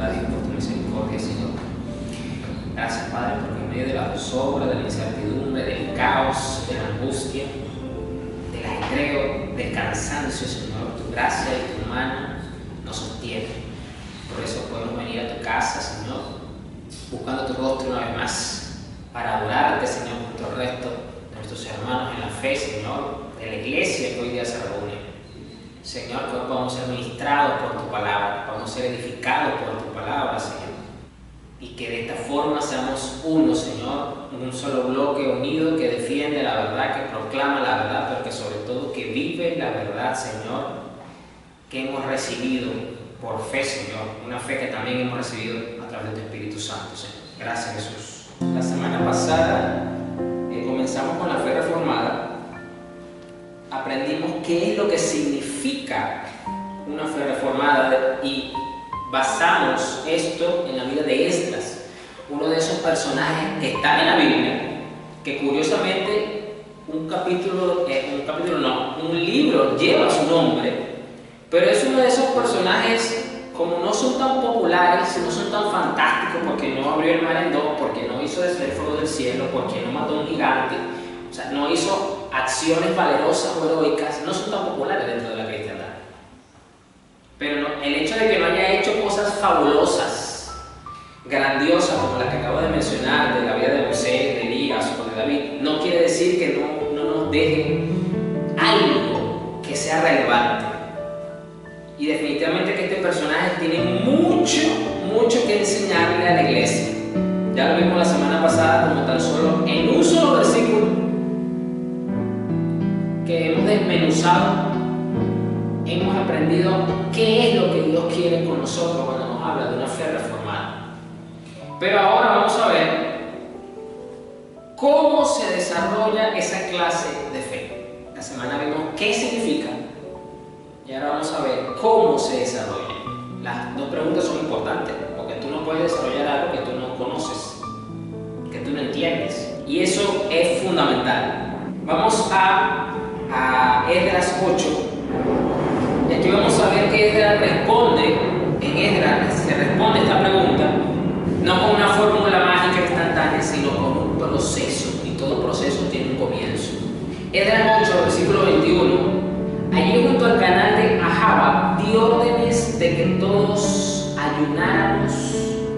bondad y por tu misericordia, Señor. Gracias, Padre, porque en medio de la zozobra, de la incertidumbre, del caos, de la angustia, del ajetreo, del cansancio, Señor, tu gracia y tu mano nos sostiene. Por eso podemos venir a tu casa, Señor, buscando tu rostro una vez más, para adorarte, Señor, junto al resto de nuestros hermanos en la fe, Señor, de la iglesia que hoy día se reúne. Señor, que hoy podamos ser ministrados por tu palabra, podamos ser edificados por tu palabra, Señor. Y que de esta forma seamos uno, Señor, un solo bloque unido que defiende la verdad, que proclama la verdad, pero que sobre todo que vive la verdad, Señor, que hemos recibido por fe, Señor. Una fe que también hemos recibido a través de tu Espíritu Santo, Señor. Gracias, Jesús. La semana pasada comenzamos con la fe reformada. Aprendimos qué es lo que significa una fe reformada y basamos esto en la vida de Esdras, uno de esos personajes que están en la Biblia, que curiosamente un libro lleva su nombre, pero es uno de esos personajes, como no son tan populares, no son tan fantásticos, porque no abrió el mar en dos, porque no hizo descender fuego del cielo, porque no mató a un gigante, o sea, no hizo acciones valerosas o heroicas, no son tan populares dentro de la cristiandad. Pero no, el hecho de que no haya hecho cosas fabulosas, grandiosas, como las que acabo de mencionar, de la vida de Moisés, de Elías o de David, no quiere decir que no nos deje algo que sea relevante. Y definitivamente que este personaje tiene mucho que enseñarle a la iglesia. Ya lo vimos la semana pasada, como tan solo en un solo versículo que hemos desmenuzado, hemos aprendido qué es lo que Dios quiere con nosotros cuando nos habla de una fe reformada. Pero ahora vamos a ver cómo se desarrolla esa clase de fe. La semana vimos qué significa y ahora vamos a ver cómo se desarrolla. Las dos preguntas son importantes, porque tú no puedes desarrollar algo que tú no conoces, que tú no entiendes, y eso es fundamental. Vamos a Esdras 8. Y aquí vamos a ver que Esdras responde. En Esdras se responde esta pregunta no con una fórmula mágica instantánea, sino con un proceso, y todo proceso tiene un comienzo. Esdras 8, versículo 21. Allí junto al canal de Ahava dio órdenes de que todos ayunáramos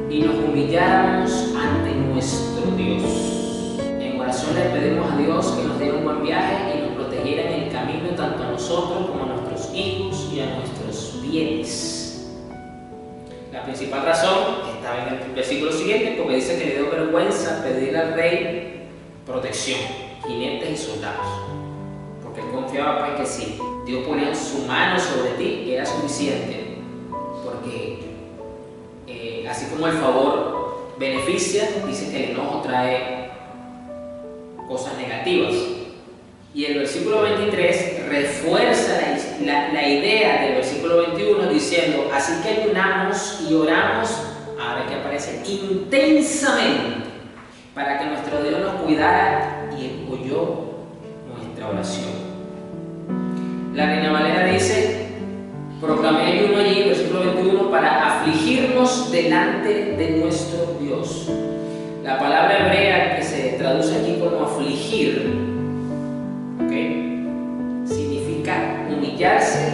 y nos humilláramos ante nuestro Dios. En oración le pedimos a Dios que nos diera un buen viaje y nos protegiera en el camino, tanto a nosotros como a nuestros hijos y a nuestros bienes. La principal razón está en el versículo siguiente, porque dice que le dio vergüenza pedirle al rey protección, jinetes y soldados, porque él confiaba pues que si Dios ponía su mano sobre ti era suficiente, porque así como el favor beneficia, dice que el enojo trae cosas negativas. Y el versículo 23 refuerza la idea del versículo 21 diciendo: así que ayunamos y oramos, ahora que aparece, intensamente, para que nuestro Dios nos cuidara, y Él oyó nuestra oración. La Reina Valera dice: proclamé ayuno allí, versículo 21, para afligirnos delante de nuestro Dios. La palabra hebrea que se traduce aquí como afligir, significa humillarse,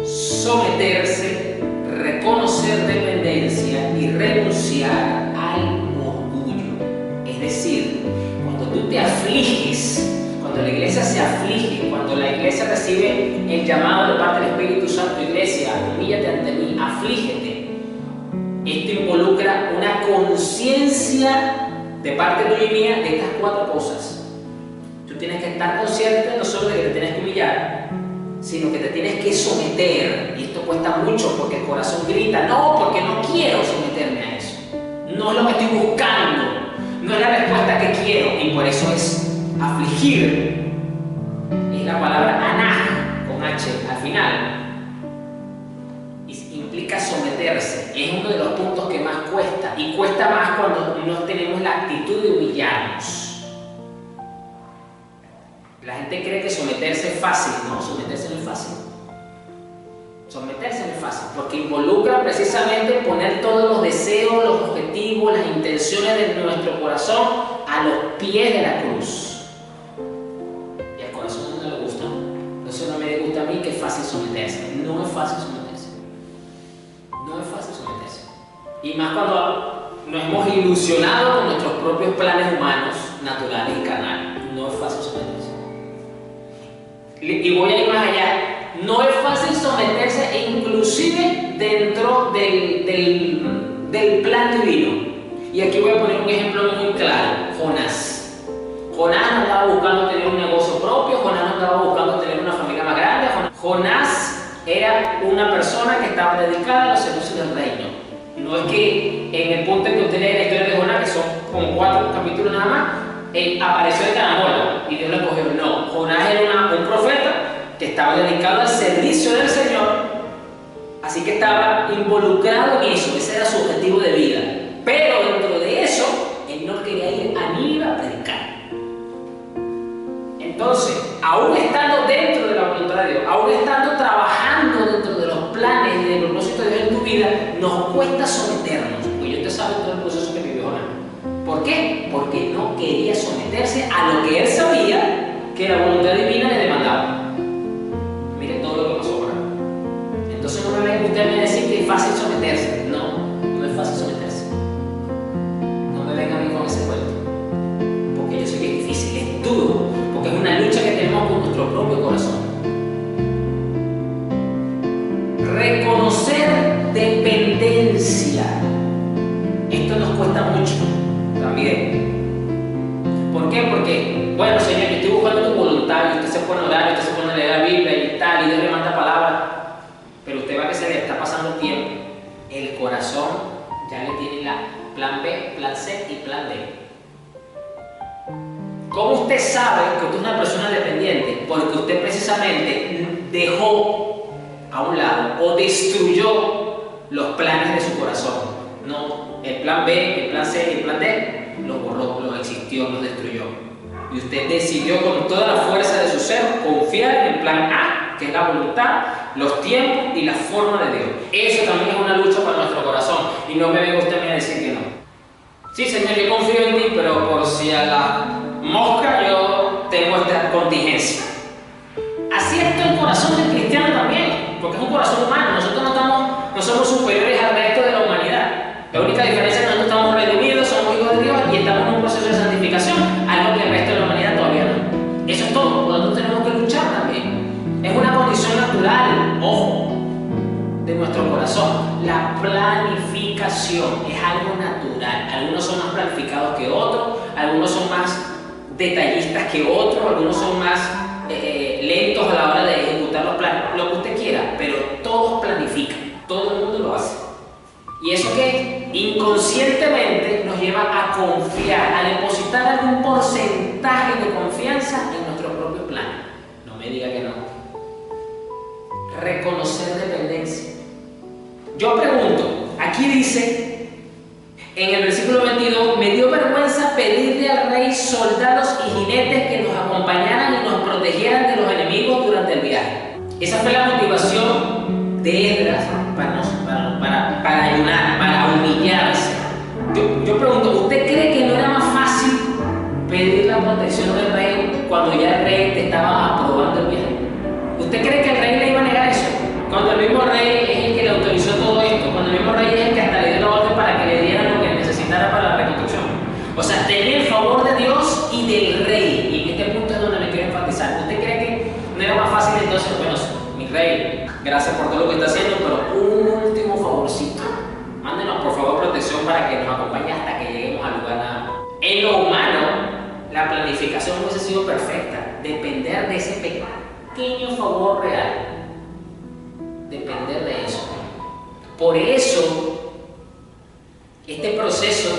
someterse, reconocer dependencia y renunciar al orgullo. Es decir, cuando tú te afliges, cuando la iglesia se aflige, cuando la iglesia recibe el llamado de parte del Espíritu Santo: iglesia, humíllate ante mí, aflígete. Esto involucra una conciencia de parte tuya y mía de estas cuatro cosas. Tú tienes que estar consciente no solo de que te tienes que humillar, sino que te tienes que someter. Y esto cuesta mucho porque el corazón grita: no, porque no quiero someterme a eso. No es lo que estoy buscando, no es la respuesta que quiero, y por eso es afligir. Es la palabra anaj, con H al final. Implica someterse. Es uno de los puntos que más cuesta, y cuesta más cuando no tenemos la actitud de humillarnos. La gente cree que someterse es fácil. No, someterse no es fácil. Someterse no es fácil, porque involucra precisamente poner todos los deseos, los objetivos, las intenciones de nuestro corazón a los pies de la cruz. Y al corazón no le gusta. Entonces no me gusta a mí que es fácil someterse. No es fácil someterse. No es fácil someterse. Y más cuando nos hemos ilusionado con nuestros propios planes humanos, naturales y carnales. No es fácil someterse. Y voy a ir más allá. No es fácil someterse inclusive dentro del plan divino. Y aquí voy a poner un ejemplo muy claro. Jonás. Jonás no estaba buscando tener un negocio propio, Jonás no estaba buscando tener una familia más grande. Jonás era una persona que estaba dedicada a los servicios del reino. No es que en el punto en que usted lee la historia de Jonás, que son como 4 capítulos nada más, apareció de carambola y Dios lo escogió. No, Jonás era un profeta que estaba dedicado al servicio del Señor, así que estaba involucrado en eso, ese era su objetivo de vida. Pero dentro de eso, él no quería ir a Nínive a predicar. Entonces, aún estando dentro de la voluntad de Dios, aún estando trabajando dentro de los planes y del propósito de Dios en tu vida, nos cuesta someternos, porque usted sabe todo el proceso que vivió Jonás. ¿Por qué? Porque no quería someterse a lo que él sabía que la voluntad divina le demandaba. Mire todo lo que pasó ahora. Entonces no me venga usted a decir que es fácil someterse. No, no es fácil someterse. No me venga a mí con ese cuento. Porque yo sé que es difícil, es duro, porque es una lucha que tenemos con nuestro propio corazón. Reconocer dependencia. Esto nos cuesta mucho también. ¿Por qué? Porque, bueno, Señor, yo estoy buscando tu voluntad, y usted se pone a orar, y usted se pone a leer la Biblia y tal, y Dios le manda palabras, pero usted va que se le está pasando el tiempo. El corazón ya le tiene la plan B, plan C y plan D. ¿Cómo usted sabe que usted es una persona dependiente? Porque usted precisamente dejó a un lado o destruyó los planes de su corazón. No, el plan B, el plan C y el plan D los borró, los existió, los destruyó. Y usted decidió con toda la fuerza de su ser confiar en el plan A, que es la voluntad, los tiempos y la forma de Dios. Eso también es una lucha para nuestro corazón. Y no me venga usted a mí a decir que no. Sí, Señor, yo confío en ti, pero por si a la mosca yo tengo esta contingencia. Así está el corazón del cristiano también, porque es un corazón humano. Nosotros no somos superiores al resto de la humanidad. La única diferencia es que nosotros estamos redimidos, somos hijos de Dios y estamos en un proceso de santificación, algo que el resto de la humanidad todavía no. Eso es todo, nosotros tenemos que luchar también. Es una condición natural, ojo, de nuestro corazón. La planificación es algo natural. Algunos son más planificados que otros, algunos son más detallistas que otros, algunos son más lentos a la hora de ejecutar los planes, lo que usted quiera, pero todos planifican, todo el mundo lo hace. Y eso que inconscientemente nos lleva a confiar, a depositar algún porcentaje de confianza en nuestro propio plan. No me diga que no. Reconocer dependencia. Yo pregunto, aquí dice, en el versículo 22, me dio vergüenza pedirle al rey soldados y jinetes que nos acompañaran y nos protegieran de los enemigos durante el viaje. Esa fue la motivación de Esdras para ayunar, para humillarse. Yo pregunto, ¿usted cree que no era más fácil pedir la protección del rey cuando ya el rey te estaba aprobando el viaje? ¿Usted cree que el rey le iba a negar eso? Cuando el mismo rey es el que le autorizó todo esto, cuando el mismo rey es el que hasta le dio la orden para que le dieran lo que necesitara para la reconstrucción. O sea, tenía el favor de Dios y del rey. Y en este punto es donde me quiero enfatizar. ¿Usted cree que no era más fácil entonces? Bueno, mi rey, gracias por todo lo que está haciendo, pero un último favorcito. Mándenos por favor protección para que nos acompañe hasta que lleguemos al lugar nada más. En lo humano, la planificación hubiese sido perfecta. Depender de ese pequeño favor real. Depender de eso. Por eso, este proceso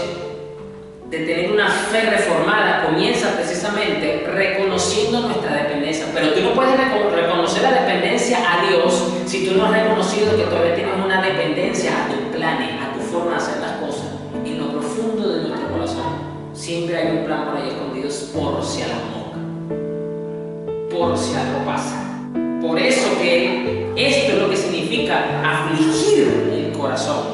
de tener una fe reformada comienza precisamente reconociendo nuestra dependencia. Pero tú no puedes reconocer la dependencia a Dios si tú no has reconocido que todavía tienes una dependencia a tus planes, a tu forma de hacer las cosas. En lo profundo de nuestro corazón siempre hay un plan por ahí escondido por si a la mosca, por si algo pasa. Por eso que esto es lo que significa significa afligir el corazón.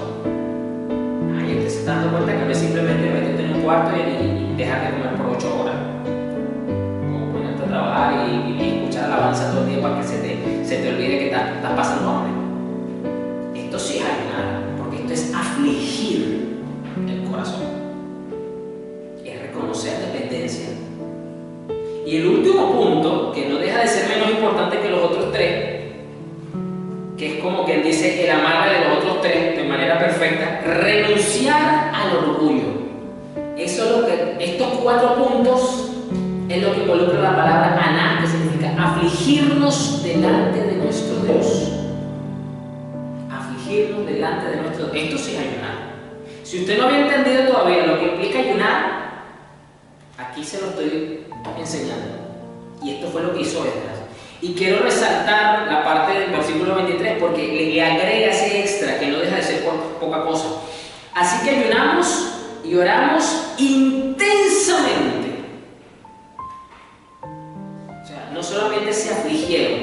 Ahí usted se está dando cuenta que no es simplemente meterte en un cuarto y dejar de comer por 8 horas. O ponerte a trabajar y escuchar alabanza todo el día para que se te olvide que estás pasando hambre. Esto sí es ayunar, porque esto es afligir el corazón. Es reconocer dependencia. Y el último punto, que no deja de ser menos importante que los otros tres, que es como quien dice el amarre de los otros tres de manera perfecta, renunciar al orgullo. Estos 4 puntos es lo que involucra la palabra aná, que significa afligirnos delante de nuestro Dios. Afligirnos delante de nuestro Dios. Esto sí es ayunar. Si usted no había entendido todavía lo que implica ayunar, aquí se lo estoy enseñando. Y esto fue lo que hizo Esdras. Y quiero resaltar la parte del versículo 23 porque le agrega ese extra que no deja de ser poca cosa. Así que ayunamos y oramos intensamente. O sea, no solamente se afligieron,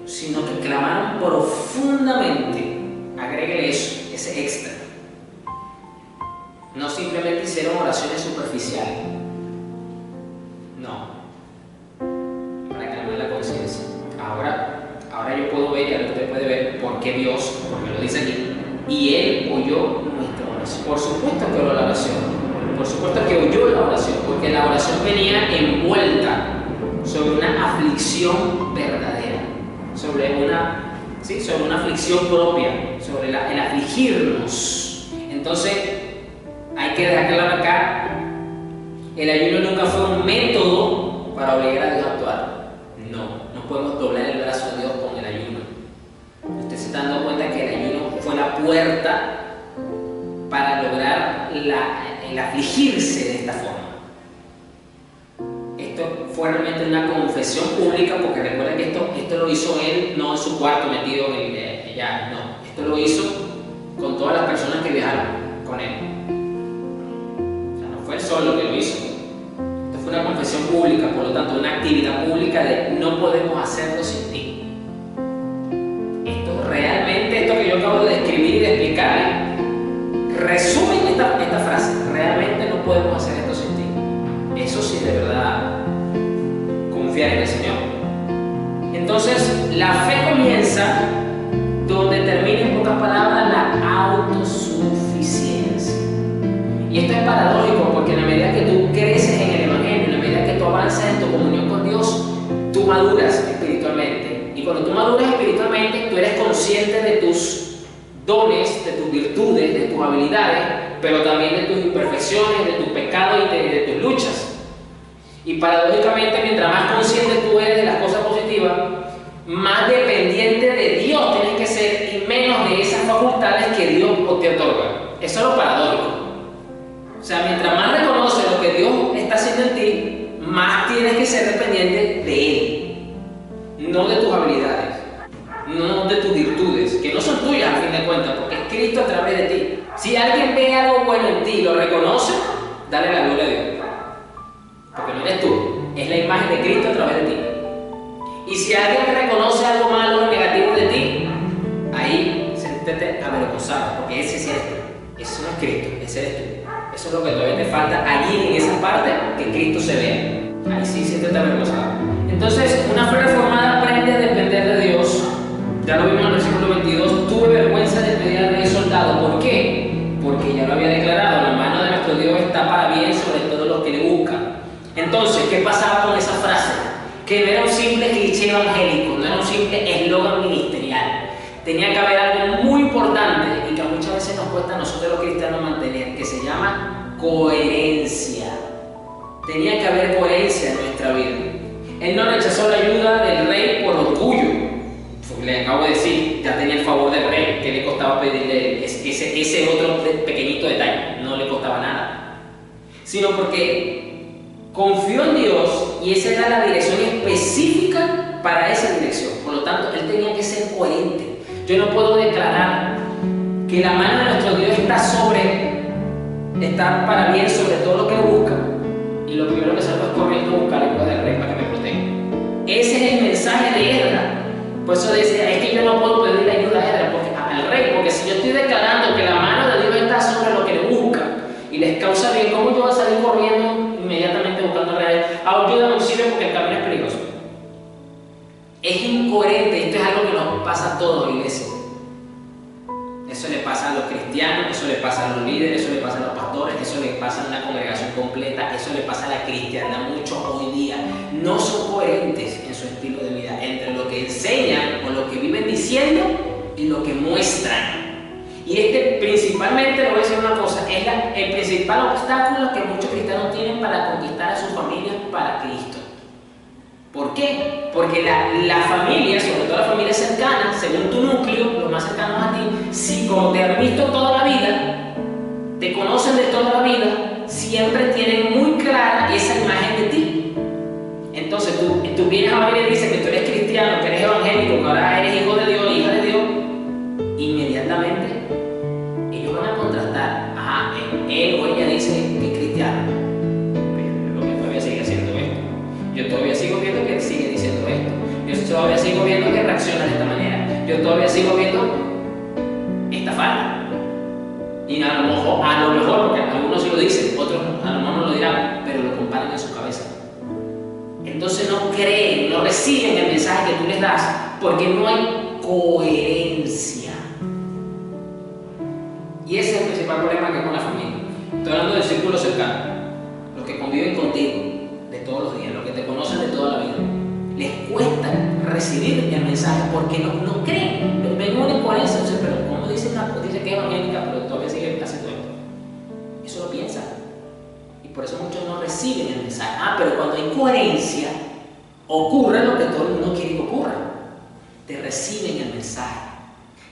sino que clamaron profundamente. Agréguele eso, ese extra. No simplemente hicieron oraciones superficiales. No. Para calmar la conciencia. Ahora yo puedo ver, y ahora usted puede ver por qué Dios, porque lo dice aquí, y Él oyó nuestra oración. Por supuesto que oyó la oración. Por supuesto que oyó la oración, porque la oración venía envuelta sobre una aflicción verdadera, sobre una aflicción propia, sobre el afligirnos. Entonces, hay que dejar claro acá, el ayuno nunca fue un método para obligar a Dios a actuar. No podemos doblar el brazo a Dios con el ayuno. Usted se está dando cuenta que el ayuno fue la puerta para lograr el afligirse de esta forma. Esto fue realmente una confesión pública, porque recuerden que esto lo hizo él, no en su cuarto metido esto lo hizo con todas las personas que viajaron con él. O sea, no fue él solo que lo hizo. Esto fue una confesión pública, por lo tanto una actividad pública de no podemos hacerlo sin ti. Esto que yo acabo de describir y de explicarle, resumen esta frase: realmente no podemos hacer esto sin ti. Eso sí es de verdad confiar en el Señor. Entonces, la fe comienza donde termina, en pocas palabras, la autosuficiencia. Y esto es paradójico, porque en la medida que tú creces en el Evangelio, en la medida que tú avanzas en tu comunión con Dios, tú maduras espiritualmente. Y cuando tú maduras espiritualmente, tú eres consciente de tus dones, de tus virtudes, de tus habilidades, pero también de tus imperfecciones, de tus pecados y de tus luchas. Y paradójicamente, mientras más consciente tú eres de las cosas positivas, más dependiente de Dios tienes que ser y menos de esas facultades que Dios te otorga. Eso es lo paradójico. O sea, mientras más reconoces lo que Dios está haciendo en ti, más tienes que ser dependiente de Él, no de tus habilidades, no de tus virtudes, que no son tuyas a fin de cuentas, porque es Cristo a través de ti. Si alguien ve algo bueno en ti y lo reconoce, dale la gloria a Dios, porque no eres tú, es la imagen de Cristo a través de ti. Y si alguien reconoce algo malo o negativo de ti, ahí siéntete avergonzado, porque ese es ese no es Cristo, ese eres tú. Eso es lo que todavía te falta allí en esa parte, que Cristo se vea. Ahí sí siéntete avergonzado. Entonces, una fe reformada aprende a depender de Dios. Ya lo vimos en el versículo 22. Tuve vergüenza de pedir al rey soldado. ¿Por qué? Porque ya lo había declarado: la mano de nuestro Dios está para bien sobre todos los que le buscan. Entonces, ¿qué pasaba con esa frase? Que no era un simple cliché evangélico, no era un simple eslogan ministerial. Tenía que haber algo muy importante y que muchas veces nos cuesta a nosotros los cristianos mantener, que se llama coherencia. Tenía que haber coherencia en nuestra vida. Él no rechazó la ayuda del rey por orgullo. Le acabo de decir, ya tenía el favor del rey, que le costaba pedirle ese otro pequeñito detalle, no le costaba nada. Sino porque confió en Dios y esa era la dirección específica para esa dirección. Por lo tanto, él tenía que ser coherente. Yo no puedo declarar que la mano de nuestro Dios está para bien sobre todo lo que lo busca, y lo primero que salgo es corriendo a buscar ayuda del rey para que me proteja. Ese es el mensaje de Esdras. Por eso decía, es que yo no puedo pedirle ayuda a Esdras, porque porque si yo estoy declarando que la mano de Dios está sobre lo que le busca y les causa bien, ¿cómo yo voy a salir corriendo inmediatamente buscando reales? Ayúdame, auxilio, porque el camino es peligroso. Es incoherente, esto es algo que nos pasa a todos, iglesia. Eso le pasa a los cristianos, eso le pasa a los líderes, eso le pasa a los pastores, eso le pasa a una congregación completa, eso le pasa a la cristiandad mucho hoy día. No son coherentes en su estilo de vida entre lo que enseñan o lo que viven diciendo y lo que muestran. Y principalmente, le voy a decir una cosa, es el principal obstáculo que muchos cristianos tienen para conquistar a sus familias para Cristo. ¿Por qué? Porque la familia, sobre todo la familia cercana, según tu núcleo, los más cercanos a ti, si como te han visto toda la vida, te conocen de toda la vida, siempre tienen muy clara esa imagen de ti. Entonces tú vienes a la Biblia y dices que tú eres cristiano, que eres evangélico, que ahora eres hijo de Dios, hija de Dios, inmediatamente ellos van a contrastar. Ajá, él o ella dice que es cristiano, pero lo que todavía sigue haciendo esto. Yo todavía sigo viendo que sigue diciendo esto. Yo todavía sigo viendo que reacciona de esta manera. Yo todavía sigo viendo esta falta. Y a lo mejor, porque algunos sí lo dicen, otros a lo mejor no lo dirán, pero lo comparan en su cabeza. Entonces no creen, no reciben el mensaje que tú les das, porque no hay coherencia. Y ese es el principal problema que hay con la familia. Estoy hablando del círculo cercano, los que conviven contigo de todos los días, los que te conocen de toda la vida. Les cuesta recibir el mensaje porque no creen, ven una incoherencia. Entonces, pero ¿cómo dice que es evangélica, pero todavía sigue haciendo esto? Eso lo piensan. Y por eso muchos no reciben el mensaje. Pero cuando hay coherencia, ocurre lo que todo el mundo quiere que ocurra. Te reciben el mensaje,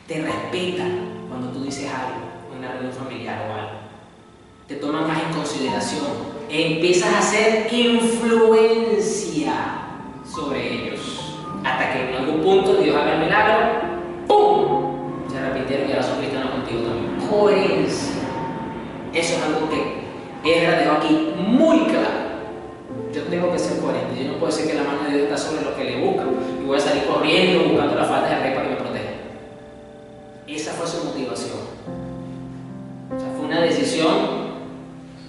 te respetan cuando tú dices algo en una reunión familiar o algo. Te toman más en consideración. Empiezas a hacer influencia sobre ellos. Hasta que en algún punto Dios haga el milagro, ¡pum! Se arrepintieron y ahora son cristianos contigo también. Coherencia. Eso es algo que Ezra dejó aquí muy claro. Yo tengo que ser coherente. Yo no puedo decir que la mano de Dios está sobre los que le buscan y voy a salir corriendo buscando la falda del rey para que me proteja. Esa fue su motivación. O sea, fue una decisión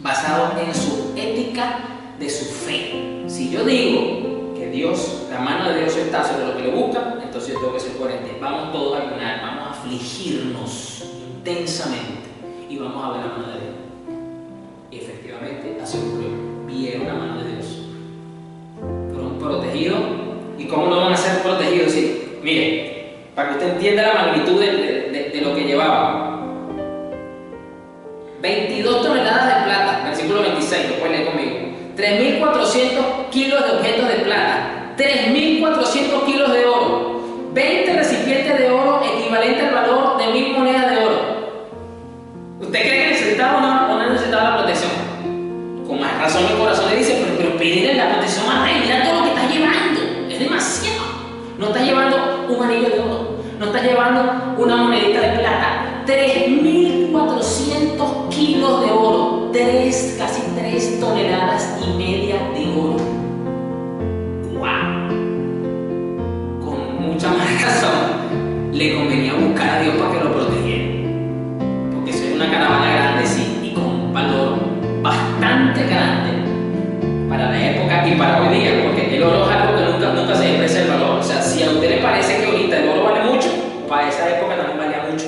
basada en su ética de su fe. Si yo digo que Dios, la mano de Dios está sobre lo que le busca, entonces yo tengo que ser coherente. Vamos todos a ayunar, vamos a afligirnos intensamente y vamos a ver la mano de Dios. Y efectivamente así ocurrió. Vieron la mano de Dios. Fueron protegidos. ¿Y cómo no van a ser protegidos? Sí, mire, para que usted entienda la magnitud de lo que llevaban. 22 toneladas de plata, versículo 26, lo pueden leer conmigo. 3.400 kilos de objetos de plata, 3.400 kilos de oro, 20 recipientes de oro equivalente al valor de 1.000 monedas de oro. ¿Usted cree que necesitaba o no necesitaba la protección? Con más razón el corazón le dice, pero pídele la protección a rey, mira todo lo que estás llevando, es demasiado. No estás llevando un anillo de oro, no estás llevando una monedita de plata, 3.400 kilos de oro, casi 3 toneladas y media de oro. ¡Wow! Con mucha más razón le convenía buscar a Dios para que lo protegiera. Porque eso es una caravana grande, sí, y con un valor bastante grande para la época y para hoy día, porque el oro es algo que nunca se desprecia el valor. O sea, si a usted le parece que ahorita el oro vale mucho, para esa época también valía mucho.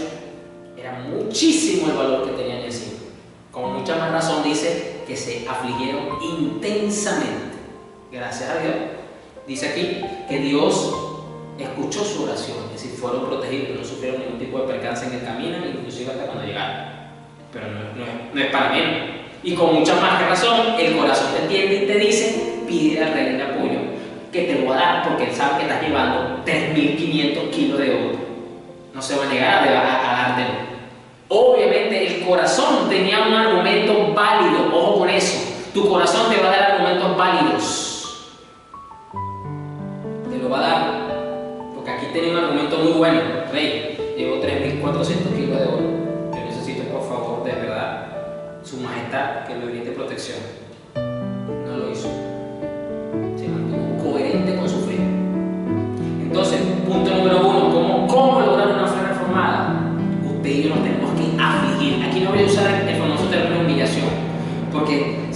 Era muchísimo el valor que tenía en el siglo. Con mucha más razón dice que se afligieron intensamente. Gracias a Dios. Dice aquí que Dios escuchó su oración, es decir, fueron protegidos, no sufrieron ningún tipo de percance en el camino, inclusive hasta cuando llegaron. Pero no es para menos. Y con mucha más razón, el corazón te entiende y te dice, pide al rey el apoyo, que te lo va a dar, porque él sabe que estás llevando 3.500 kilos de oro. No se va a negar a dártelo. Obviamente el corazón tenía un argumento válido, ojo con eso. Tu corazón te va a dar argumentos válidos. Te lo va a dar, porque aquí tenía un argumento muy bueno. Rey, llevo 3.400 kilos de oro. Yo necesito, por favor, de verdad, su majestad, que me brinde protección. No lo hizo. Se mantuvo coherente con su fe. Entonces, punto número 1, ¿cómo lograr una fe reformada? Usted y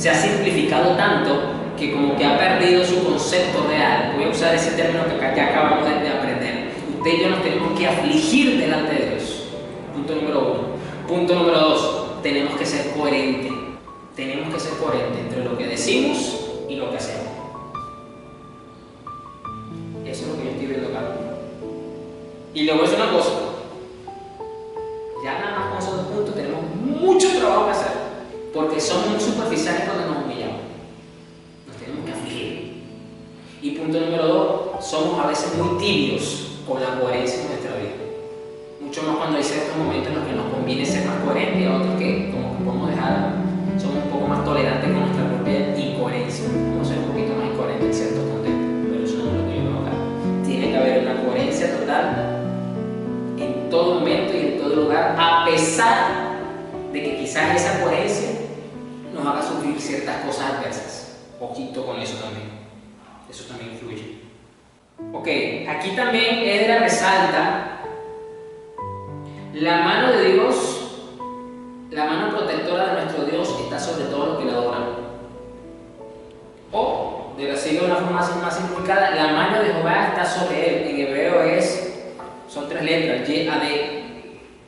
se ha simplificado tanto que como que ha perdido su concepto real. Voy a usar ese término que acabamos de aprender. Usted y yo nos tenemos que afligir delante de Dios. Punto número 1. Punto número 2. Tenemos que ser coherentes. Tenemos que ser coherentes entre lo que decimos y lo que hacemos. Eso es lo que yo estoy viendo acá. Y le voy a decir una cosa. Ya nada más con esos 2 puntos tenemos mucho trabajo que hacer. Porque somos muy superficiales cuando nos humillamos. Nos tenemos que afligir. Y punto número 2. Somos a veces muy tibios con la coherencia en nuestra vida. Mucho más cuando hay ciertos momentos en los que nos conviene ser más coherentes y a otros que como que podemos dejar, somos un poco más tolerantes con nuestra propia incoherencia. Vamos a ser un poquito más incoherentes en ciertos contextos, pero eso no es lo que yo veo acá. Tiene que haber una coherencia total en todo momento y en todo lugar, a pesar de que quizás esa coherencia nos haga sufrir ciertas cosas adversas. Ojito con eso también. Eso también influye. Ok, aquí también Esdras resalta la mano de Dios, la mano protectora de nuestro Dios está sobre todo lo que le adoran. O, de decirlo de una forma más simplificada, la mano de Jehová está sobre él. En hebreo son 3 letras, Y-A-D.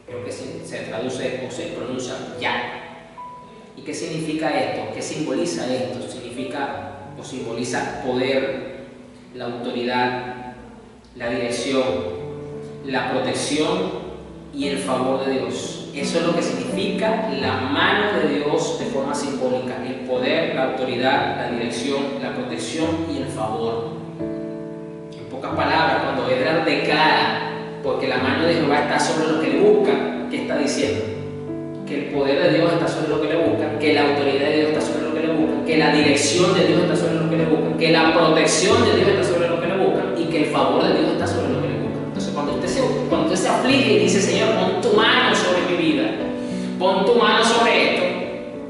Creo que se traduce o se pronuncia ya. ¿Y qué significa esto? ¿Qué simboliza esto? Simboliza poder, la autoridad, la dirección, la protección y el favor de Dios. Eso es lo que significa la mano de Dios de forma simbólica: el poder, la autoridad, la dirección, la protección y el favor. En pocas palabras, cuando Esdras declara, porque la mano de Jehová está sobre los que le buscan, ¿qué está diciendo? Que el poder de Dios está sobre los que le buscan, que la autoridad de Dios está sobre los que le buscan, que la dirección de Dios está sobre los que le buscan, que la protección de Dios está sobre los que le buscan y que el favor de Dios está sobre los que le buscan. Entonces, cuando usted se aflige y dice: Señor, pon tu mano sobre mi vida, pon tu mano sobre esto,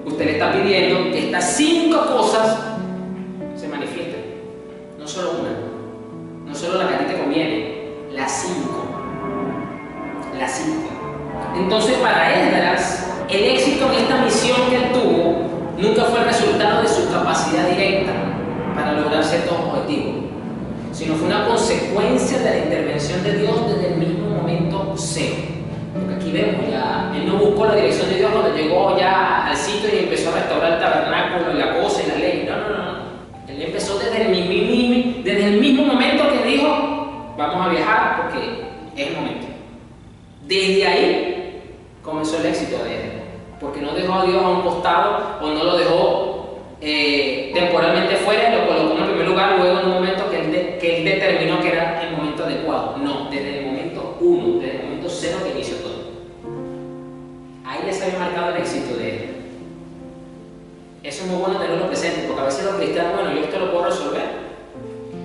usted le está pidiendo que estas 5 cosas se manifiesten. No solo una, no solo la que a ti te conviene, las 5. Las 5. Entonces, para Esdras, el éxito en esta misión que él tuvo nunca fue el resultado de su capacidad directa para lograr ciertos objetivos, sino fue una consecuencia de la intervención de Dios desde el mismo momento cero. Porque aquí vemos ya, él no buscó la dirección de Dios cuando llegó ya al sitio y empezó a restaurar el tabernáculo y la cosa y la ley. No. Él empezó desde el mismo momento que dijo: vamos a viajar porque es el momento. Desde ahí comenzó el éxito de él, porque no dejó a Dios a un costado o no lo dejó temporalmente fuera y lo colocó en el primer lugar luego en un momento que él determinó que era el momento adecuado. No, desde el momento 1, desde el momento 0 que inició todo. Ahí ya se había marcado el éxito de él. Eso es muy bueno tenerlo presente, porque a veces los cristianos, bueno, yo esto lo puedo resolver,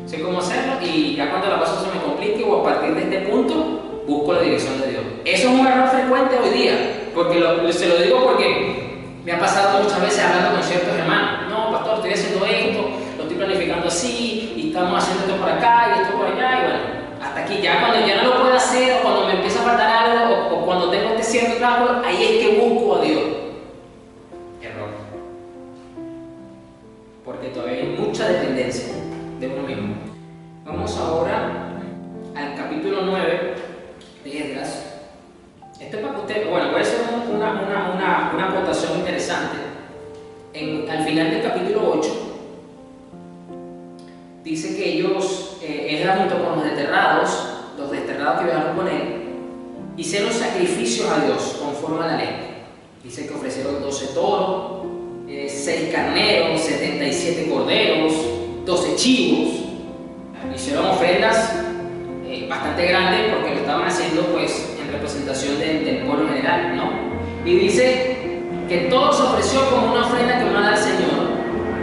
sé cómo hacerlo, y ya cuando la cosa se me complique o a partir de este punto busco la dirección de Dios. Eso es un error frecuente hoy día, porque se lo digo porque me ha pasado muchas veces hablando con ciertos hermanos. No, pastor, estoy haciendo esto, lo estoy planificando así, y estamos haciendo esto por acá y esto por allá, y bueno, hasta aquí. Ya cuando ya no lo puedo hacer, o cuando me empieza a faltar algo, o cuando tengo este cierto trabajo, ahí es que busco a Dios. Error. Porque todavía hay mucha dependencia de uno mismo. Vamos ahora al capítulo 9 de Esdras. Esto es para que usted, bueno, puede ser una acotación interesante. Al final del capítulo 8 dice que ellos, Esdras junto con los desterrados que viajaron con él, hicieron sacrificios a Dios conforme a la ley. Dice que ofrecieron 12 toros, 6 carneros, 77 corderos, 12 chivos. Hicieron ofrendas bastante grandes porque lo estaban haciendo pues en representación del pueblo general, ¿no? Y dice que todo se ofreció como una ofrenda quemada al Señor.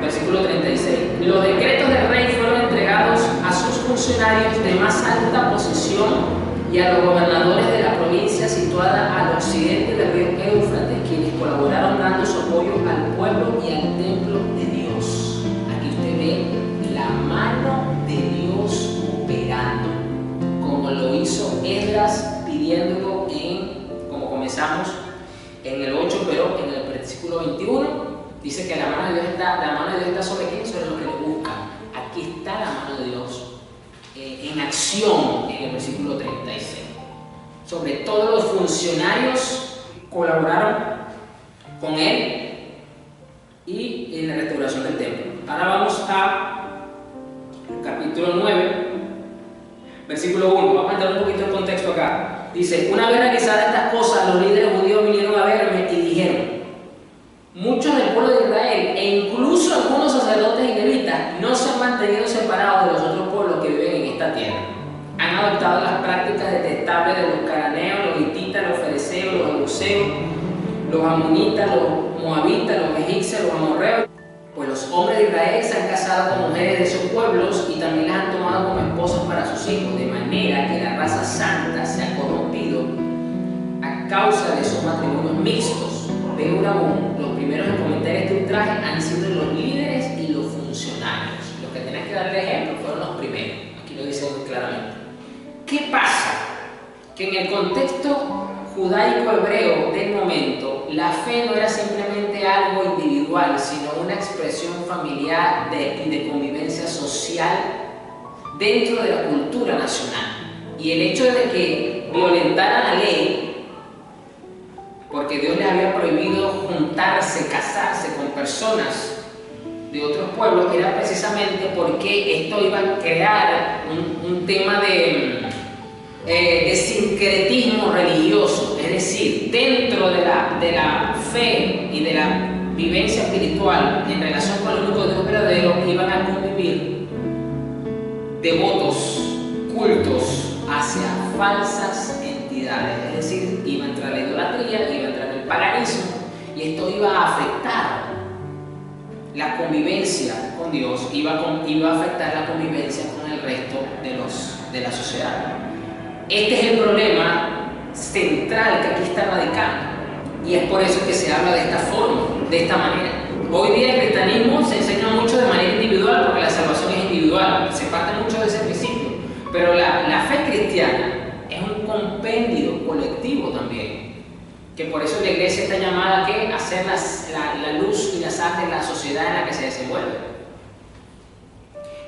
Versículo 36. Los decretos del rey fueron entregados a sus funcionarios de más alta posición y a los gobernadores de la provincia situada al occidente del río Éufrates, quienes colaboraron dando su apoyo al pueblo y al templo de Dios. Aquí usted ve la mano de Dios operando, como lo hizo Esdras pidiéndolo como comenzamos en el 8, pero en el versículo 21, Dice que la mano de Dios está sobre quién, sobre los que le buscan. Aquí está la mano de Dios en acción en el versículo 36. Sobre todos los funcionarios colaboraron con él y en la restauración del templo. Ahora vamos a capítulo 9, versículo 1. Vamos a entrar un poquito en contexto acá. Dice: una vez realizadas estas cosas, los líderes judíos vinieron a verme y dijeron: muchos del pueblo de Israel e incluso algunos sacerdotes y levitas no se han mantenido separados de los otros pueblos que viven en esta tierra. Han adoptado las prácticas detestables de los cananeos, los hititas, los fereceos, los jebuseos, los amonitas, los moabitas, los egipcios, los amorreos. Pues los hombres de Israel se han casado con mujeres de esos pueblos y también las han tomado como esposas para sus hijos, de manera que la raza santa se ha corrompido a causa de esos matrimonios mixtos. Peor aún, los primeros en cometer este ultraje han sido los líderes y los funcionarios. Los que tenés que darle ejemplo fueron los primeros. Aquí lo dice muy claramente. ¿Qué pasa? Que en el contexto judaico hebreo del momento, la fe no era simplemente algo individual, sino una expresión familiar y de convivencia social dentro de la cultura nacional. Y el hecho de que violentaran la ley, porque Dios les había prohibido juntarse, casarse con personas de otros pueblos, era precisamente porque esto iba a crear un tema de sincretismo religioso. Es decir, dentro de la fe y de la vivencia espiritual en relación con el único Dios verdadero, iban a convivir devotos, cultos hacia falsas entidades. Es decir, iba a entrar la idolatría, iba a entrar el paganismo, y esto iba a afectar la convivencia con Dios, iba a afectar la convivencia con el resto de la sociedad. Este es el problema central que aquí está radicando, y es por eso que se habla de esta forma, de esta manera. Hoy día el cristianismo se enseña mucho de manera individual, porque la salvación es individual, se parte mucho de ese principio, pero la fe cristiana es un compendio colectivo también, que por eso la iglesia está llamada a hacer la luz y la sal de la sociedad en la que se desenvuelve.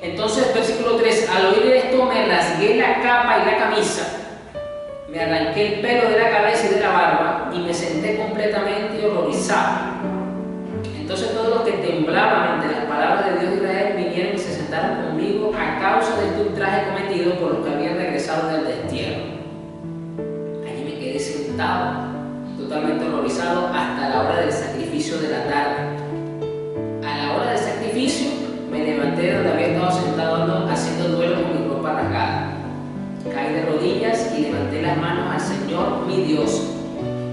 Entonces, versículo 3: al oír esto me rasgué la capa y la camisa, me arranqué el pelo de la cabeza y de la barba y me senté completamente horrorizado. Entonces todos los que temblaban ante las palabras de Dios de Israel vinieron y se sentaron conmigo a causa de este ultraje cometido por los que habían regresado del destierro. Allí me quedé sentado, totalmente horrorizado, hasta la hora del sacrificio de la tarde. A la hora del sacrificio me levanté de donde había estado sentado haciendo duelo con mi ropa rasgada. Caí de rodillas y levanté las manos al Señor mi Dios.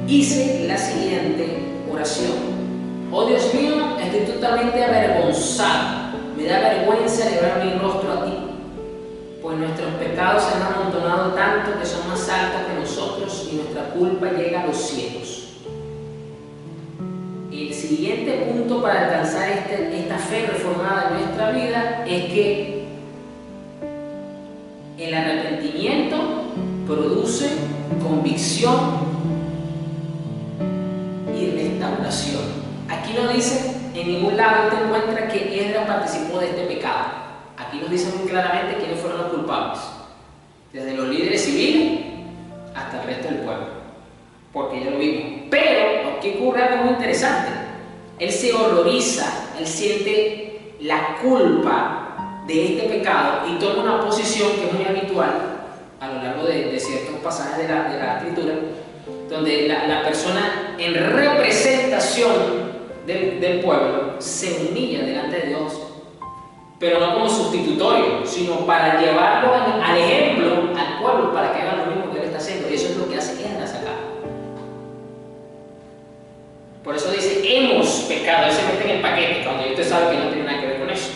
Hice la siguiente oración: oh Dios mío, estoy totalmente avergonzado. Me da vergüenza elevar mi rostro a ti, pues nuestros pecados se han amontonado tanto que son más altos que nosotros y nuestra culpa llega a los cielos. El siguiente punto para alcanzar esta fe reformada en nuestra vida es que el arrepentimiento produce convicción y restauración. Aquí no dice, en ningún lado te encuentra que Esdras participó de este pecado. Aquí nos dice muy claramente quiénes fueron los culpables, desde los líderes civiles hasta el resto del pueblo, porque ya lo vimos. Pero aquí ocurre algo muy interesante. Él se horroriza, él siente la culpa de este pecado y toma una posición que es muy habitual a lo largo de ciertos pasajes de la escritura, donde la persona en representación del pueblo se humilla delante de Dios, pero no como sustitutorio, sino para llevarlo al ejemplo al pueblo, para que hagan lo mismo que él está haciendo. Y eso es lo que hace Esdras acá. Por eso dice, hemos pecado. Él se mete en el paquete, cuando usted sabe que no tiene nada que ver con eso.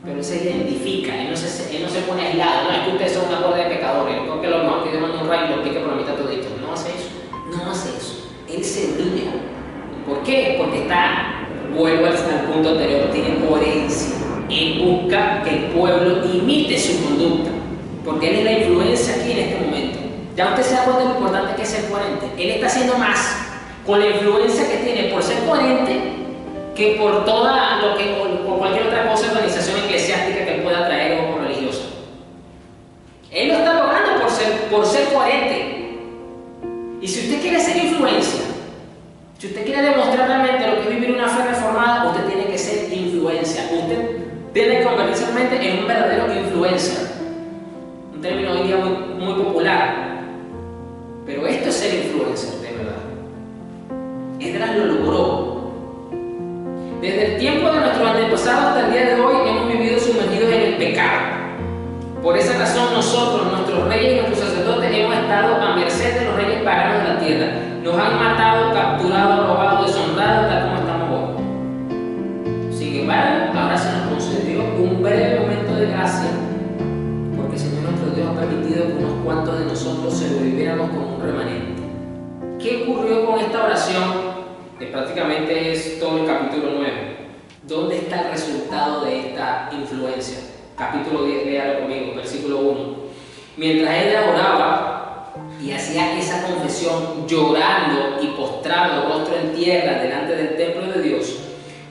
Pero él se identifica, él no se pone aislado. No es que ustedes son una bola de pecadores, porque lo mejor que Dios manda un rayo y lo pique por la mitad todito. No hace eso, no hace eso. Él se humilla. ¿Por qué? Porque vuelvo al punto anterior, tiene coherencia. Él busca que el pueblo imite su conducta, porque él es la influencia aquí en este momento. Ya usted se da cuenta de lo importante que es ser coherente. Él está haciendo más con la influencia que tiene por ser coherente que por por cualquier otra cosa, organización eclesiástica que él pueda traer o religiosa. Él lo está logrando por ser coherente. Y si usted quiere ser influencia, si usted quiere demostrar realmente lo que es vivir una fe reformada, usted tiene que ser influencia. Usted tiene que convertirse realmente en un verdadero influencer. Un término hoy día muy popular. Pero esto es ser influencer, de verdad. Esdras lo logró. Desde el tiempo de nuestros antepasados hasta el día de hoy hemos vivido sumergidos en el pecado. Por esa razón nosotros, nuestros reyes y nuestros sacerdotes, hemos estado a merced de los reyes paganos de la tierra. Nos han matado, capturado, robado, deshonrado, tal como estamos hoy. Sin embargo, ahora se nos concedió un breve momento de gracia, porque el Señor nuestro Dios ha permitido que unos cuantos de nosotros sobreviviéramos como un remanente. ¿Qué ocurrió con esta oración? Que prácticamente es todo el capítulo 9. ¿Dónde está el resultado de esta influencia? Capítulo 10, léalo conmigo, versículo 1. Mientras Esdras oraba y hacía esa confesión llorando y postrado rostro en tierra delante del templo de Dios,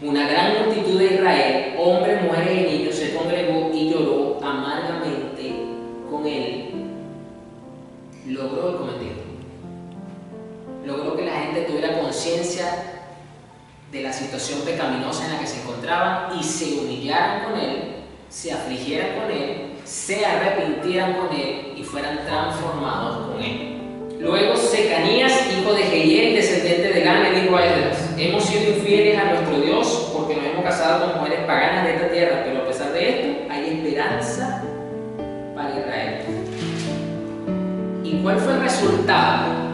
una gran multitud de Israel, hombres, mujeres y niños, se congregó y lloró amargamente con él. Logró el cometido. Logró que la gente tuviera conciencia de la situación pecaminosa en la que se encontraban y se humillaran con él, se afligieran con él, se arrepintieran con él y fueran transformados con él. Luego Secanías, hijo de Jehiel, descendiente de Dan, le dijo a Esdras: hemos sido infieles a nuestro Dios porque nos hemos casado con mujeres paganas de esta tierra, pero a pesar de esto hay esperanza para Israel. ¿Y cuál fue el resultado?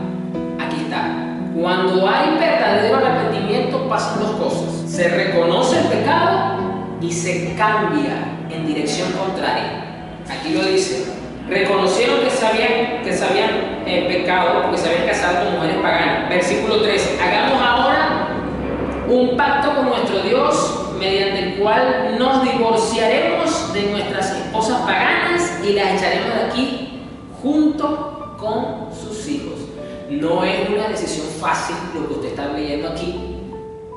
Aquí está. Cuando hay verdadero arrepentimiento pasan dos cosas: se reconoce el pecado y se cambia en dirección contraria. Aquí lo dice: reconocieron que se habían pecado porque se habían casado con mujeres paganas. Versículo 13: hagamos ahora un pacto con nuestro Dios mediante el cual nos divorciaremos de nuestras esposas paganas y las echaremos de aquí junto con sus hijos. No es una decisión fácil lo que usted está leyendo aquí,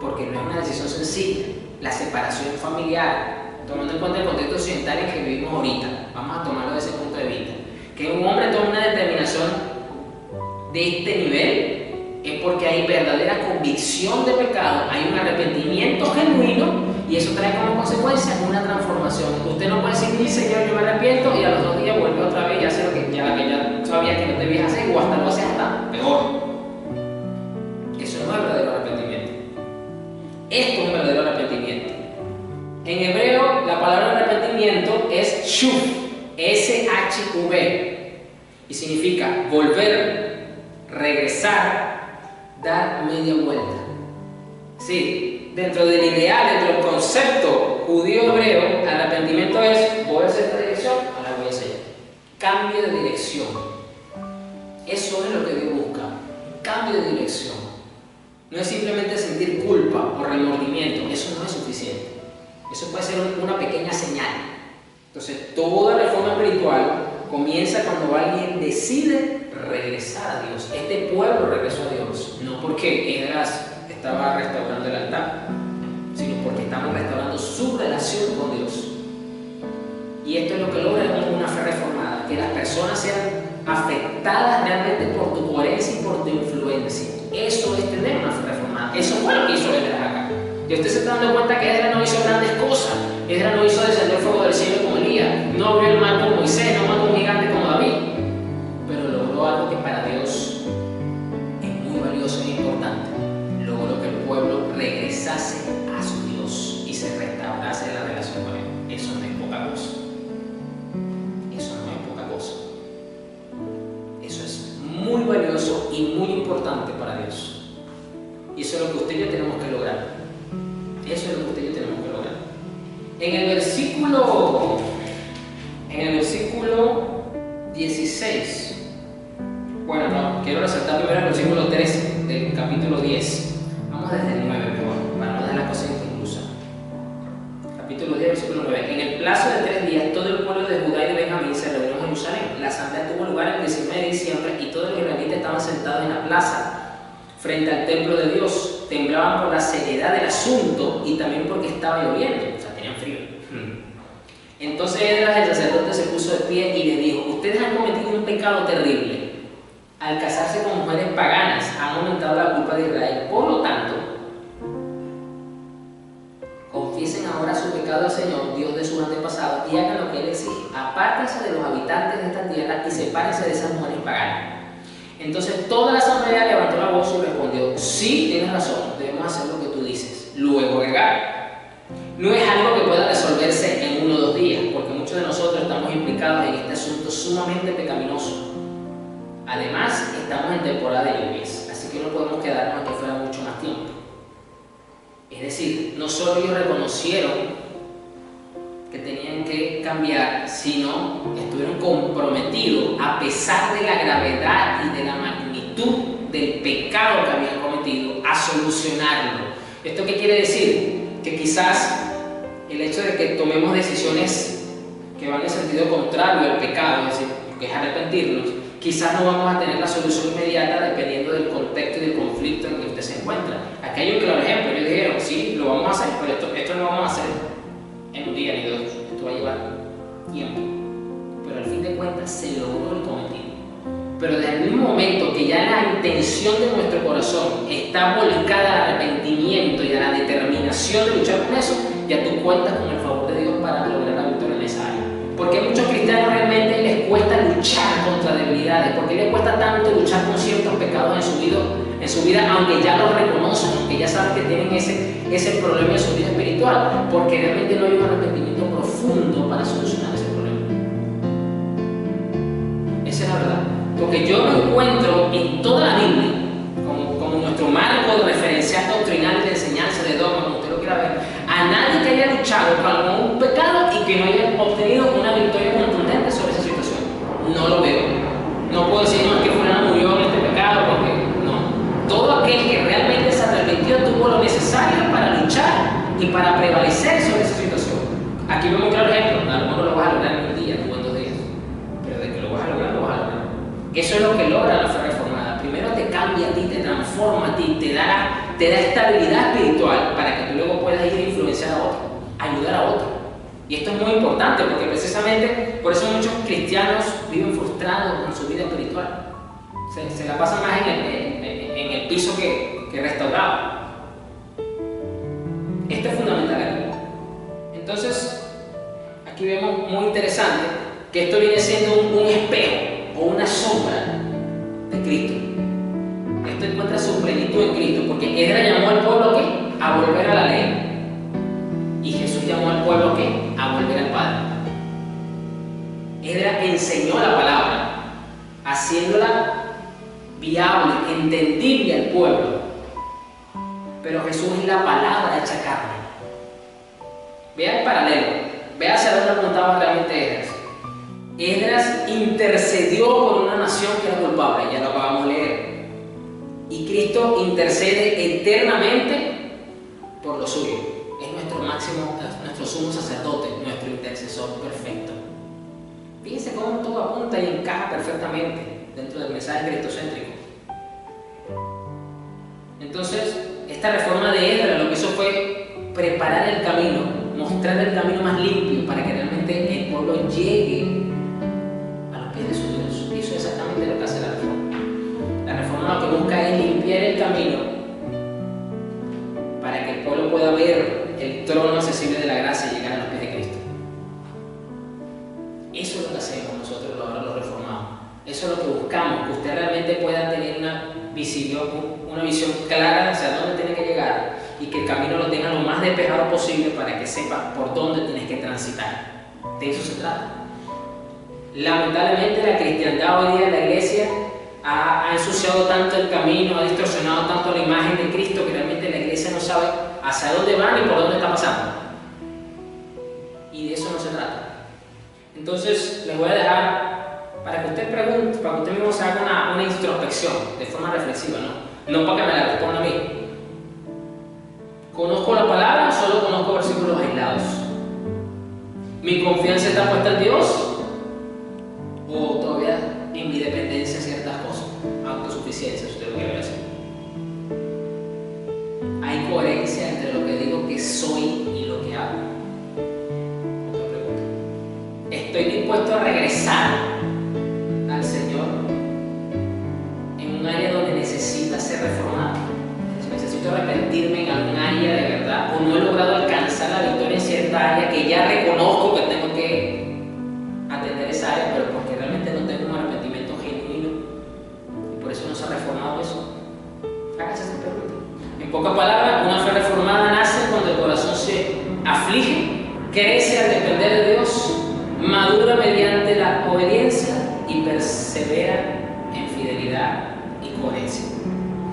porque no es una decisión sencilla. La separación familiar, tomando en cuenta el contexto occidental en que vivimos ahorita, vamos a tomarlo desde ese punto de vista, que un hombre tome una determinación de este nivel es porque hay verdadera convicción de pecado, hay un arrepentimiento genuino y eso trae como consecuencia una transformación. Usted no puede decir: mi Señor, yo me arrepiento, y a los 2 días vuelve otra vez y hace lo que ya sabía que no debías hacer, o hasta lo hace hasta peor. Eso no es verdadero arrepentimiento. Esto es un verdadero arrepentimiento. En hebreo, la palabra arrepentimiento es shuv, S-H-V, y significa volver, regresar, dar media vuelta. Sí, dentro del ideal, dentro del concepto judío hebreo, arrepentimiento es: voy a hacer esta dirección, ahora voy a hacer. Cambio de dirección. Eso es lo que Dios busca, cambio de dirección. No es simplemente sentir culpa o remordimiento, eso no es suficiente. Eso puede ser una pequeña señal. Entonces, toda reforma espiritual comienza cuando alguien decide regresar a Dios. Este pueblo regresó a Dios, no porque Esdras estaba restaurando el altar, sino porque estamos restaurando su relación con Dios. Y esto es lo que logra una fe reformada, que las personas sean afectadas realmente por tu coherencia y por tu influencia. Eso es tener una fe reformada. Eso fue lo que hizo Esdras acá. Y usted se está dando cuenta que Esdras no hizo grandes cosas. Esdras no hizo descender fuego del cielo como Elías, no abrió el mar como Moisés, no mató un gigante como David, pero logró algo que para Dios es muy valioso e importante. Logró que el pueblo regresase a su Dios y se restaurase la relación con él. Eso no es poca cosa. Eso no es poca cosa. Eso es muy valioso y muy importante para Dios. Y eso es lo que usted y yo tenemos que lograr. Eso es lo que usted y yo tenemos que lograr. En el versículo 16, bueno, no, quiero resaltar primero el versículo 13 del capítulo 10. Vamos desde el 9 mejor, para no dejar la cosa inconclusa. Capítulo 10, versículo 9. En el plazo de 3 días, todo el pueblo de Judá y de Benjamín se reunió en Jerusalén. La asamblea tuvo lugar el 19 de diciembre y todos los israelitas estaban sentados en la plaza frente al templo de Dios. ellos temblaban por la seriedad del asunto y también porque estaba lloviendo, o sea, tenían frío. Entonces Esdras, el sacerdote, se puso de pie y le dijo: ustedes han cometido un pecado terrible. Al casarse con mujeres paganas han aumentado la culpa de Israel. Por lo tanto, confiesen ahora su pecado al Señor, Dios de sus antepasados, y hagan lo que Él exige. Apártense de los habitantes de esta tierra y sepárense de esas mujeres paganas. Entonces toda la asamblea levantó la voz y respondió: sí, tienes razón, debemos hacer lo que tú dices. Luego agregar: no es algo que pueda resolverse en 1 o 2 días, porque muchos de nosotros estamos implicados en este asunto sumamente pecaminoso. Además, estamos en temporada de lluvias, así que no podemos quedarnos aquí fuera mucho más tiempo. Es decir, no solo ellos reconocieron que tenían que cambiar, sino estuvieron comprometidos, a pesar de la gravedad y de la magnitud del pecado que habían cometido, a solucionarlo. ¿Esto qué quiere decir? Que quizás el hecho de que tomemos decisiones que van en sentido contrario al pecado, es decir, que es arrepentirnos, quizás no vamos a tener la solución inmediata dependiendo del contexto y del conflicto en que usted se encuentra. Aquí hay un claro ejemplo. Ellos dijeron: sí, lo vamos a hacer, pero esto no lo vamos a hacer en un día ni 2, esto va a llevar tiempo. Pero al fin de cuentas se logró el cometido. Pero desde el mismo momento que ya la intención de nuestro corazón está volcada al arrepentimiento y a la determinación de luchar con eso, ya tú cuentas con el favor de Dios para lograr la victoria en esa área. Porque a muchos cristianos realmente les cuesta luchar contra debilidades, porque les cuesta tanto luchar con ciertos pecados en su vida, aunque ya los reconocen, aunque ya saben que tienen ese problema en su vida espiritual, porque realmente no hay un arrepentimiento profundo para solucionar ese problema. Esa es la verdad. Porque yo me encuentro en toda la Biblia, como nuestro marco de referencial doctrinal de enseñanza, de dogma, como usted lo quiera ver, a nadie que haya luchado con un pecado y que no haya obtenido una victoria contundente sobre esa situación. No lo veo. No puedo decir: no, es que fulano murió en este pecado, porque no. Todo aquel que realmente se arrepintió tuvo lo necesario para luchar y para prevalecer sobre esa situación. Aquí vemos un claro ejemplo. A lo mejor lo vas a lograr en un día, no en 2 días, pero de que lo vas a lograr, lo vas a lograr. Eso es lo que logra la fe reformada. Primero te cambia a ti, te transforma a ti, te da estabilidad espiritual para que tú luego puedas ir a influenciar a otro, ayudar a otro. Y esto es muy importante porque precisamente por eso muchos cristianos viven frustrados con su vida espiritual. Se la pasan más en el piso que restaurado. Esto es fundamental aquí. Entonces, aquí vemos muy interesante que esto viene siendo un espejo o una sombra de Cristo. Esto encuentra su plenitud en Cristo, porque Esdras llamó al pueblo ¿qué? A volver a la ley, y Jesús llamó al pueblo ¿qué? A volver al Padre. Esdras enseñó la palabra, haciéndola viable, entendible al pueblo, pero Jesús es la palabra hecha carne. Vea el paralelo, vea hacia dónde apuntaba realmente Esdras. Esdras intercedió por una nación que era culpable, ya lo acabamos de leer. Y Cristo intercede eternamente por lo suyo. Es nuestro máximo, nuestro sumo sacerdote, nuestro intercesor perfecto. Fíjense cómo todo apunta y encaja perfectamente dentro del mensaje cristocéntrico. Entonces, esta reforma de Esdras lo que hizo fue preparar el camino, mostrar el camino más limpio para que realmente el pueblo llegue de su Dios. Y eso es exactamente lo que hace la reforma. La reforma lo que busca es limpiar el camino para que el pueblo pueda ver el trono accesible de la gracia y llegar a los pies de Cristo. Eso es lo que hacemos nosotros los reformados. Eso es lo que buscamos, que usted realmente pueda tener una visión clara hacia dónde tiene que llegar y que el camino lo tenga lo más despejado posible para que sepa por dónde tienes que transitar. De eso se trata. Lamentablemente la cristiandad hoy día en la iglesia ha ensuciado tanto el camino, ha distorsionado tanto la imagen de Cristo que realmente la iglesia no sabe hacia dónde va ni por dónde está pasando. Y de eso no se trata. Entonces les voy a dejar para que usted pregunte, para que usted mismo se haga una introspección de forma reflexiva, no para que me la responda a mí. ¿Conozco la palabra o solo conozco versículos aislados? ¿Mi confianza está puesta en Dios? ¿O todavía en mi dependencia de ciertas cosas? Autosuficiencia, si usted lo quiere ver así. dispuesto a regresar al Señor en un área donde necesita ser reformado. Si necesito arrepentirme en algún área de verdad, o no he logrado alcanzar la victoria en cierta área que ya reconozco que tengo que atender esa área, pero porque realmente no tengo un arrepentimiento genuino y por eso no se ha reformado eso. Hágase esta pregunta. En pocas palabras, una fe reformada nace cuando el corazón se aflige, crece al depender de Dios, madura mediante la obediencia y persevera en fidelidad y coherencia.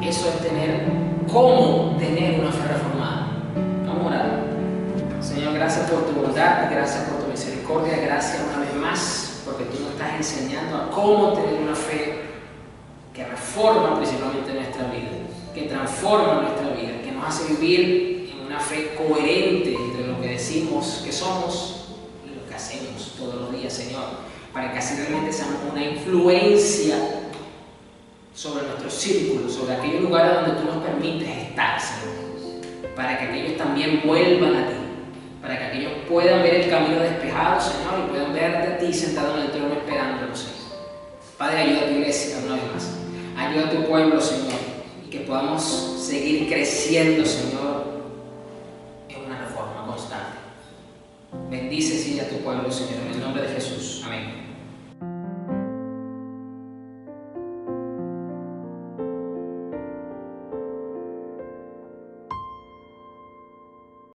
Eso es cómo tener una fe reformada. Vamos a orar. Señor, gracias por tu bondad, gracias por tu misericordia, gracias una vez más porque tú nos estás enseñando a cómo tener una fe que reforma principalmente nuestra vida, que transforma nuestra vida, que nos hace vivir en una fe coherente entre lo que decimos que somos y lo que hacemos todos los días, Señor, para que así realmente seamos una influencia sobre nuestros círculos, sobre aquellos lugares donde tú nos permites estar, Señor, para que aquellos también vuelvan a ti, para que aquellos puedan ver el camino despejado, Señor, y puedan verte a ti sentado en el trono esperándonos, Señor. Padre, ayuda a tu iglesia una vez más, ayuda a tu pueblo, Señor, y que podamos seguir creciendo, Señor, en una reforma constante. Bendice, sí, a tu pueblo, Señor, en el nombre de Jesús. Amén.